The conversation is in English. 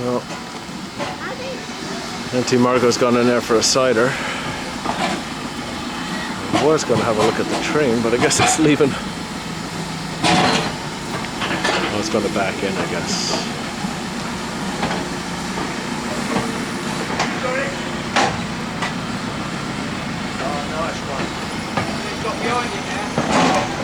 Well, Auntie Margot's gone in there for a cider. I was going to have a look at the train, but I guess it's leaving. Oh, it's going to back in, I guess. Oh, nice one. It's got behind it now.